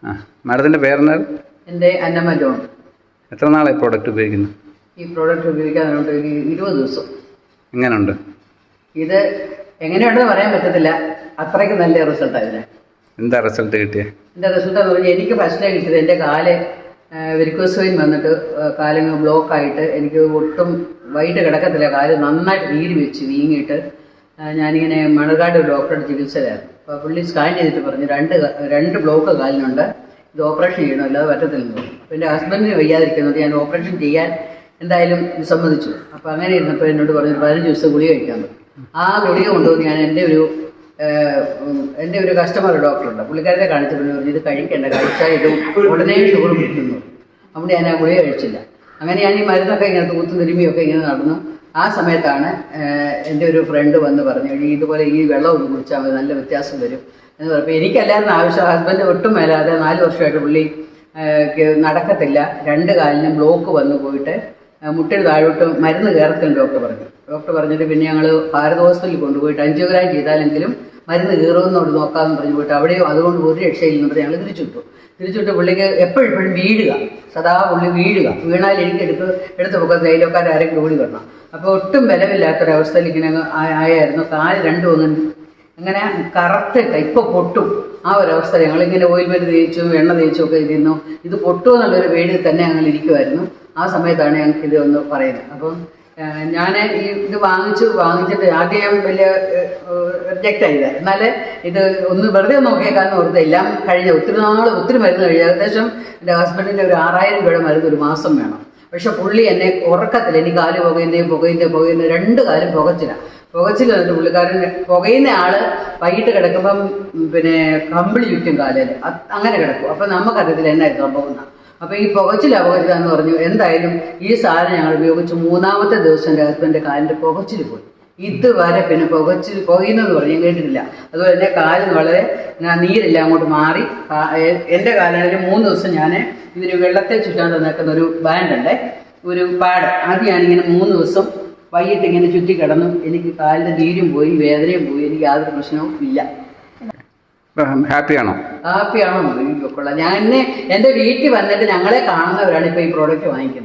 ആ, മാഡത്തിൻ്റെ പേരെന്താ? എൻ്റെ അന്നമ്മ ജോൺ. എത്ര നാളായി പ്രോഡക്റ്റ് ഉപയോഗിക്കുന്നു? ഈ പ്രോഡക്റ്റ് ഉപയോഗിക്കാനായിട്ട് ഒരു 20 ദിവസം. എങ്ങനെയുണ്ട്? ഇത് എങ്ങനെയുണ്ടെന്ന് പറയാൻ പറ്റത്തില്ല, അത്രയ്ക്ക് നല്ല റിസൾട്ടായിരുന്നു. എന്താ റിസൾട്ട് കിട്ടിയത്? എൻ്റെ റിസൾട്ട് എന്ന് പറഞ്ഞാൽ എനിക്ക് ഫസ്റ്റിലെ കിട്ടിയത് എൻ്റെ കാല് വെരിക്കോസ് വെയിൻ വന്നിട്ട് കാലങ്ങൾ ബ്ലോക്കായിട്ട് എനിക്ക് ഒട്ടും വൈകിട്ട് കിടക്കത്തില്ല. കാല് നന്നായിട്ട് നീര് വെച്ച് വീങ്ങിയിട്ട് ഞാനിങ്ങനെ മണർകാട് ഒരു ഡോക്ടറുടെ ചികിത്സയിലായിരുന്നു. അപ്പോൾ പുള്ളി സ്കാൻ ചെയ്തിട്ട് പറഞ്ഞു രണ്ട് ബ്ലോക്ക് കാലിനുണ്ട്, ഇത് ഓപ്പറേഷൻ ചെയ്യണം, അല്ലാതെ പറ്റത്തില്ലെന്ന് പറഞ്ഞു. അപ്പോൾ എൻ്റെ ഹസ്ബൻഡിന് വയ്യാതിരിക്കുന്നത് ഞാൻ ഓപ്പറേഷൻ ചെയ്യാൻ എന്തായാലും സമ്മതിച്ചു. അപ്പോൾ അങ്ങനെ ഇരുന്നപ്പോൾ എന്നോട് പറഞ്ഞു 15 ദിവസം ഗുളിക കഴിക്കാൻ പറ്റും. ആ ഗുളിക കൊണ്ടുവന്ന് ഞാൻ എൻ്റെ ഒരു കസ്റ്റമർ ഡോക്ടറുണ്ട്, പുള്ളിക്കാരത്തെ കാണിച്ചപ്പോൾ പറഞ്ഞു ഇത് കഴിക്കേണ്ട, കഴിച്ചാൽ ഇത് ഉടനെ ഷുഗർ പിടിക്കുന്നു. അതുകൊണ്ട് ഞാൻ ആ ഗുളിക കഴിച്ചില്ല. അങ്ങനെ ഞാൻ ഈ മരുന്നൊക്കെ ഇങ്ങനെ തൂത്തും തിരുമ്മിയൊക്കെ ഇങ്ങനെ നടന്നു. ആ സമയത്താണ് എൻ്റെ ഒരു ഫ്രണ്ട് വന്ന് പറഞ്ഞു ഇതുപോലെ ഈ വെള്ളം ഒന്ന് കുടിച്ചാൽ മതി, നല്ല വ്യത്യാസം വരും എന്ന് പറഞ്ഞപ്പോൾ എനിക്കല്ലായിരുന്നു ആവശ്യം. ഹസ്ബൻഡ് ഒട്ടും മേലാതെ 4 വർഷമായിട്ട് പുള്ളി നടക്കത്തില്ല, 2 കാലിനും ബ്ലോക്ക് വന്ന് പോയിട്ട് മുട്ടിന് താഴോട്ട് മരുന്ന് കയറത്തില്ല ഡോക്ടർ പറഞ്ഞിട്ട് പിന്നെ ഞങ്ങൾ ഭാരത് ഹോസ്പിറ്റലിൽ കൊണ്ടുപോയിട്ട് 5 ഗ്രാം ചെയ്താലെങ്കിലും മരുന്ന് കയറുമെന്നോട് നോക്കാമെന്ന് പറഞ്ഞു പോയിട്ട് അവിടെയും അതുകൊണ്ട് ഒരു രക്ഷയില്ലെന്ന് ഞങ്ങൾ തിരിച്ചുവിട്ടു. പുള്ളിക്ക് എപ്പോഴും വീഴുക, സദാ പുള്ളി വീണാൽ എനിക്ക് എടുത്ത് പൊക്കത്ത് അയലോക്കാർ ആരെങ്കിലും ഓടി വരണം. അപ്പോൾ ഒട്ടും ബലമില്ലാത്തൊരവസ്ഥയിൽ ഇങ്ങനെ ആയായിരുന്നു. കാല് രണ്ടും അങ്ങനെ കറക്റ്റായിട്ട് ഇപ്പോൾ പൊട്ടും. ആ ഒരവസ്ഥ ഞങ്ങളിങ്ങനെ ഓയിൽമെൻറ്റ് തേച്ചും എണ്ണ തേച്ചും ഒക്കെ ഇരുന്നു. ഇത് പൊട്ടുമെന്നുള്ളൊരു പേടിയിൽ തന്നെ അങ്ങനെ ഇരിക്കുമായിരുന്നു. ആ സമയത്താണ് ഞങ്ങൾക്ക് ഇത് ഒന്ന് പറയുന്നത്. അപ്പം ഞാൻ ഇത് വാങ്ങിച്ചിട്ട് ആദ്യം വലിയ റിജക്റ്റ് ആയില്ല. എന്നാലേ ഇത് ഒന്ന് വെറുതെ നോക്കിയേക്കാന്ന് ഓർത്ത് എല്ലാം കഴിഞ്ഞ ഒത്തിരി മരുന്ന് കഴിഞ്ഞ ഏകദേശം എൻ്റെ ഹസ്ബൻഡിൻ്റെ ഒരു 6000 രൂപയുടെ മരുന്ന് ഒരു മാസം വേണം. പക്ഷെ പുള്ളി എന്നെ ഉറക്കത്തില്ല, എനിക്ക് കാല് പുകയുന്ന 2 കാലും പുകച്ചിൽ വന്നിട്ട് പുള്ളിക്കാരൻ പുകയുന്ന ആള് വൈകിട്ട് കിടക്കുമ്പം പിന്നെ കമ്പിളി ചുറ്റും കാലിൽ അങ്ങനെ കിടക്കും. അപ്പം നമുക്കറിയത്തില്ല എന്നായിരുന്നു സംഭവം. അപ്പോൾ ഈ പുകച്ചിലാന്ന് പറഞ്ഞു. എന്തായാലും ഈ സാധനം ഞങ്ങൾ ഉപയോഗിച്ച് 3-ാമത്തെ ദിവസം എൻ്റെ ഹസ്ബൻഡിൻ്റെ കാലിൻ്റെ പുകച്ചിൽ പോയി. ഇതുവരെ പിന്നെ പുകയുന്നെന്ന് പറഞ്ഞു ഞാൻ കേട്ടിട്ടില്ല. അതുപോലെ എൻ്റെ കാലിന് വളരെ നീരെല്ലാം അങ്ങോട്ട് മാറി. എൻ്റെ കാലാണെങ്കിൽ 3 ദിവസം ഞാൻ ഇതിന് വെള്ളത്തെ ചുറ്റാൻ തന്നേക്കുന്ന ഒരു ബാൻഡുണ്ട്, ഒരു പാഡ്, അത് ഞാനിങ്ങനെ 3 ദിവസം വൈകിട്ട് ഇങ്ങനെ ചുറ്റി കിടന്നു. എനിക്ക് കാലിൻ്റെ നീരും പോയി, വേദനയും പോയി, എനിക്ക് യാതൊരു പ്രശ്നവും ഇല്ല. ഹാപ്പിയാണോ? ഹാപ്പിയാണോ? കൊള്ളാം. എൻ്റെ വീട്ടിൽ വന്നിട്ട് ഞങ്ങളെ കാണുന്നവരാണ് ഇപ്പോൾ ഈ പ്രോഡക്റ്റ് വാങ്ങിക്കുന്നത്.